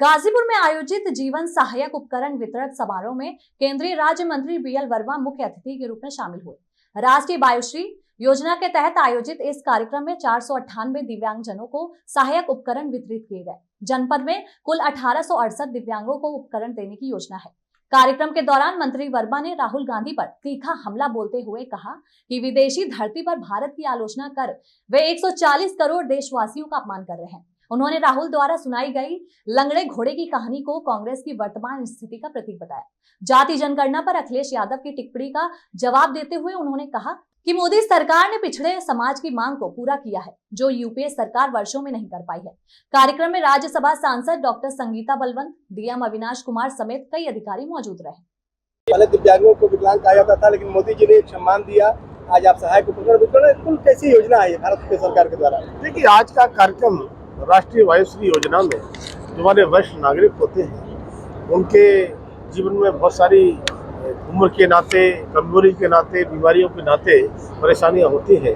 गाजीपुर में आयोजित जीवन सहायक उपकरण वितरण समारोह में केंद्रीय राज्य मंत्री बीएल वर्मा मुख्य अतिथि के रूप में शामिल हुए। राष्ट्रीय वायुश्री योजना के तहत आयोजित इस कार्यक्रम में 498 दिव्यांगजनों को सहायक उपकरण वितरित किए गए। जनपद में कुल 1868 दिव्यांगों को उपकरण देने की योजना है। कार्यक्रम के दौरान मंत्री वर्मा ने राहुल गांधी पर तीखा हमला बोलते हुए कहा कि विदेशी धरती पर भारत की आलोचना कर वे 140 करोड़ देशवासियों का अपमान कर रहे हैं। उन्होंने राहुल द्वारा सुनाई गई लंगड़े घोड़े की कहानी को कांग्रेस की वर्तमान स्थिति का प्रतीक बताया। जाति जनगणना पर अखिलेश यादव की टिप्पणी का जवाब देते हुए उन्होंने कहा कि मोदी सरकार ने पिछड़े समाज की मांग को पूरा किया है, जो यूपीए सरकार वर्षों में नहीं कर पाई है। कार्यक्रम में राज्यसभा सांसद डॉक्टर संगीता बलवंत, डीएम अविनाश कुमार समेत कई अधिकारी मौजूद रहे। पहले दिव्यांगों को विकलांग कहा जाता था, लेकिन मोदी जी ने एक सम्मान दिया। आज आप सहायक उपकरण वितरण, कुल कैसी योजना है भारत के सरकार के द्वारा? देखिए, आज का कार्यक्रम राष्ट्रीय वायुश्री योजना में जो हमारे वरिष्ठ नागरिक होते हैं, उनके जीवन में बहुत सारी उम्र के नाते, कमजोरी के नाते, बीमारियों के नाते परेशानियां होती हैं।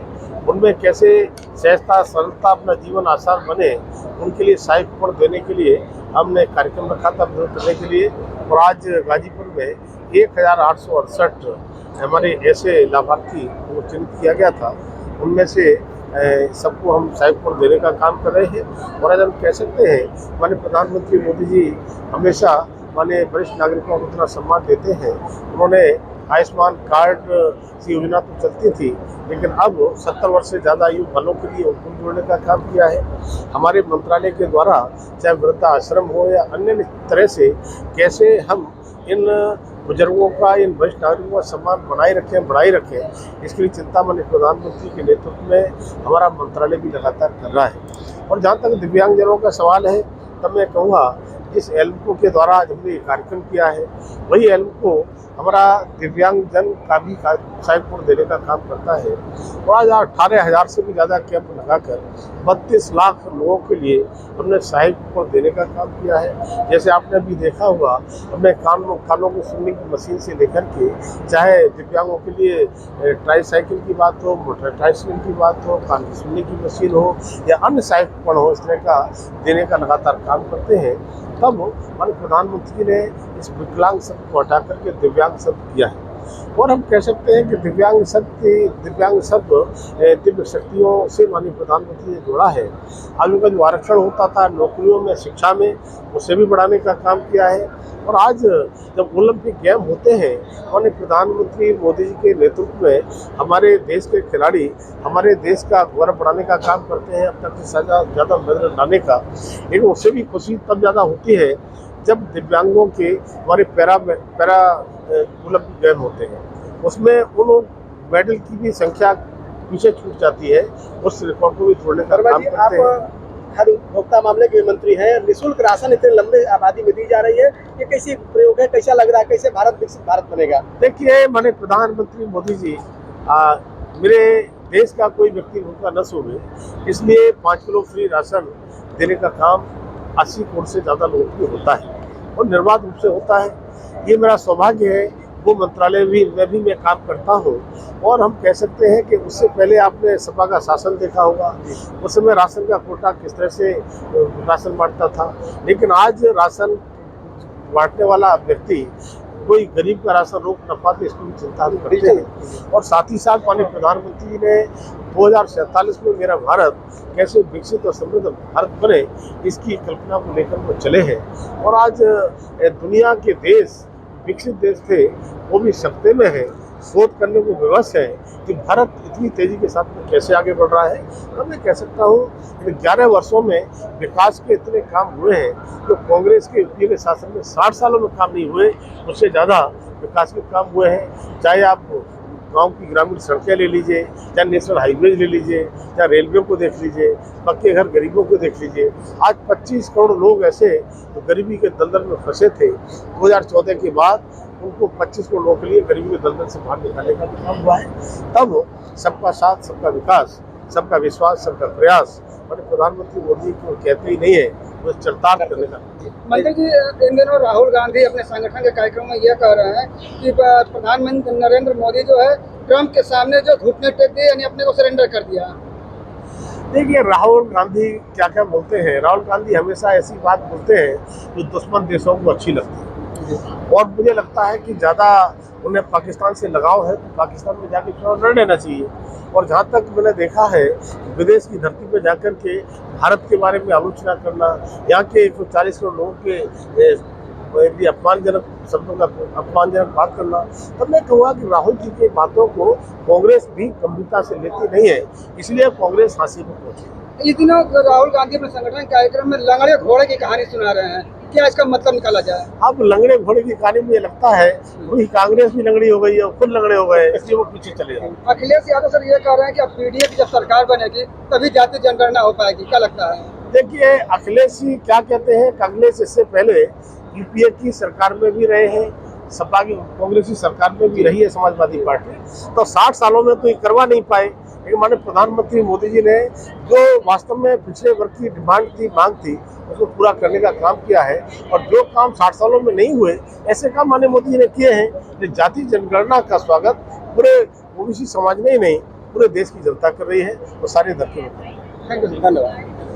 उनमें कैसे सहजता सरलता अपना जीवन आसान बने, उनके लिए सहायक उपकरण देने के लिए हमने कार्यक्रम रखा था वितरण करने के लिए। और आज गाजीपुर में 1868 हमारे ऐसे लाभार्थी को चिन्हित किया गया था। उनमें से सबको हम सहायक उपकरण देने का काम कर रहे हैं। और आज हम कह सकते हैं माननीय प्रधानमंत्री मोदी जी हमेशा माने वरिष्ठ नागरिकों को इतना सम्मान देते हैं। उन्होंने आयुष्मान कार्ड की योजना तो चलती थी, लेकिन अब 70 वर्ष से ज़्यादा आयु वालों के लिए उनको जोड़ने का काम किया है। हमारे मंत्रालय के द्वारा चाहे वृद्धाश्रम हो या अन्य तरह से कैसे हम इन बुजुर्गों का, इन वरिष्ठ नागरिकों का सम्मान बनाए रखें, बढ़ाए रखें, इसके लिए चिंता माननीय प्रधानमंत्री के नेतृत्व में हमारा मंत्रालय भी लगातार कर रहा है। और जहाँ तक दिव्यांगजनों का सवाल है, तब मैं कहूँगा जिस एल्को के द्वारा आज हमने ये कार्यक्रम किया है, वही एल्को हमारा दिव्यांगजन का भी सहायक उपकरण देने का काम करता है। और आज 18,000 से भी ज़्यादा कैंप लगाकर 32 लाख लोगों के लिए हमने सहायक उपकरण देने का काम किया है। जैसे आपने अभी देखा होगा, हमने कानों को सुनने की मशीन से लेकर के, चाहे दिव्यांगों के लिए ट्राईसाइकिल की बात हो, मोटर ट्राईसाइकिल की बात हो, कान की सुनने की मशीन हो या अन्य सहायक उपकरण हो, इस तरह का देने का लगातार काम करते हैं। तब हमारे प्रधानमंत्री ने इस विकलांग शब्द को हटा करके दिव्यांग शब्द किया है। और हम कह सकते हैं कि दिव्यांग शब्द दिव्य शक्तियों से माननीय प्रधानमंत्री ने जोड़ा है। आज उनका जो आरक्षण होता था नौकरियों में, शिक्षा में, उसे भी बढ़ाने का काम किया है। और आज जब ओलंपिक गेम होते हैं, माननीय प्रधानमंत्री मोदी जी के नेतृत्व में हमारे देश के खिलाड़ी हमारे देश का गौरव बढ़ाने का काम करते हैं, अब तक से ज़्यादा मेडल लाने का। लेकिन उससे भी खुशी तब ज़्यादा होती है जब दिव्यांगों के हमारे पैरा ओलंपिक गेम होते हैं, उसमें उन मेडल की भी संख्या पीछे छूट जाती है, उस रिकॉर्ड को भी तोड़ने का काम करते हैं। खाद्य उपभोक्ता मामले के मंत्री हैं, निःशुल्क राशन इतने लंबे आबादी में दी जा रही है, ये कैसी प्रयोग है, कैसा लग रहा है, कैसे भारत विकसित भारत बनेगा? देखिए, माननीय प्रधानमंत्री मोदी जी मेरे देश का कोई व्यक्ति भूखा न सोवे, इसलिए 5 किलो फ्री राशन देने का काम 80 करोड़ से ज़्यादा लोगों को होता है और निर्बाध रूप से होता है। ये मेरा सौभाग्य है, वो मंत्रालय में भी मैं काम करता हूँ। और हम कह सकते हैं कि उससे पहले आपने सपा का शासन देखा होगा, उस समय राशन का कोटा किस तरह से राशन बांटता था। लेकिन आज राशन बांटने वाला व्यक्ति कोई गरीब का राशन रोक न पाते, इसकी भी चिंता हम करते हैं। और साथ ही साथ माननीय प्रधानमंत्री जी ने 2047 में मेरा भारत कैसे विकसित और समृद्ध भारत बने, इसकी कल्पना को लेकर वो चले हैं। और आज दुनिया के देश, विकसित देश थे, वो भी सकते में है, शोध करने को विवश है कि भारत इतनी तेजी के साथ में कैसे आगे बढ़ रहा है। तो मैं कह सकता हूँ कि 11 वर्षों में विकास के इतने काम हुए हैं जो कांग्रेस के यूपीए के शासन में 60 सालों में काम नहीं हुए, उससे ज़्यादा विकास के काम हुए हैं। चाहे आप गांव की ग्रामीण सड़कें ले लीजिए, चाहे नेशनल हाईवेज ले लीजिए, चाहे रेलवे को देख लीजिए, पक्के घर गरीबों को देख लीजिए। आज 25 करोड़ लोग ऐसे जो गरीबी के दलदल में फंसे थे, 2014 के बाद उनको 25 करोड़ लोगों के लिए गरीबी के दलदल से बाहर निकालने का भी काम हुआ है। तब सबका साथ, सबका विकास, सबका विश्वास, सबका प्रयास हमारे प्रधानमंत्री मोदी को कहते ही नहीं है, वो चरतार करने का। मंत्री जी, इन दिनों राहुल गांधी अपने संगठन के कार्यक्रम में यह कह रहे हैं कि प्रधानमंत्री नरेंद्र मोदी जो है ट्रंप के सामने जो घुटने टेक दिए, यानी अपने को सरेंडर कर दिया। देखिए, राहुल गांधी क्या क्या बोलते हैं। राहुल गांधी हमेशा ऐसी बात बोलते हैं जो दुश्मन देशों को अच्छी लगती है, और मुझे लगता है कि ज़्यादा उन्हें पाकिस्तान से लगाव है तो पाकिस्तान में जाके चुनाव लड़ लेना चाहिए। और जहाँ तक मैंने देखा है, विदेश की धरती पर जाकर के भारत के बारे में आलोचना करना, यहाँ के 140 करोड़ लोगों के यदि अपमानजनक शब्दों का अपमानजनक बात करना, तब मैं कहूँगा कि राहुल जी की बातों को कांग्रेस भी गंभीरता से लेती नहीं है, इसलिए कांग्रेस फांसी पर पहुंची। इस दिनों राहुल गांधी अपने संगठन कार्यक्रम में लंगड़े घोड़े की कहानी सुना रहे हैं, क्या इसका मतलब निकाला जाए? अब लंगड़े घोड़े की कहानी मुझे लगता है वही कांग्रेस भी लंगड़ी हो गई है और खुद लंगड़े हो गए, इसलिए वो पीछे चले गए। अखिलेश यादव सर ये कह रहे हैं कि अब पीडीए की जब सरकार बनेगी तभी जातीय जनगणना हो पाएगी, क्या लगता है? देखिए, अखिलेश जी क्या कहते हैं, कांग्रेस इससे पहले यूपीए की सरकार में भी रहे हैं, सपा की कांग्रेस की सरकार में भी रही है समाजवादी पार्टी, तो 60 सालों में तो ये करवा नहीं पाए। लेकिन माननीय प्रधानमंत्री मोदी जी ने जो वास्तव में पिछड़े वर्ग की डिमांड थी, मांग थी, उसको पूरा करने का काम किया है। और जो काम 60 सालों में नहीं हुए, ऐसे काम माननीय मोदी जी ने किए हैं। कि जाति जनगणना का स्वागत पूरे ओबीसी समाज में ही नहीं, पूरे देश की जनता कर रही है और सारे धरती में। थैंक यू, धन्यवाद।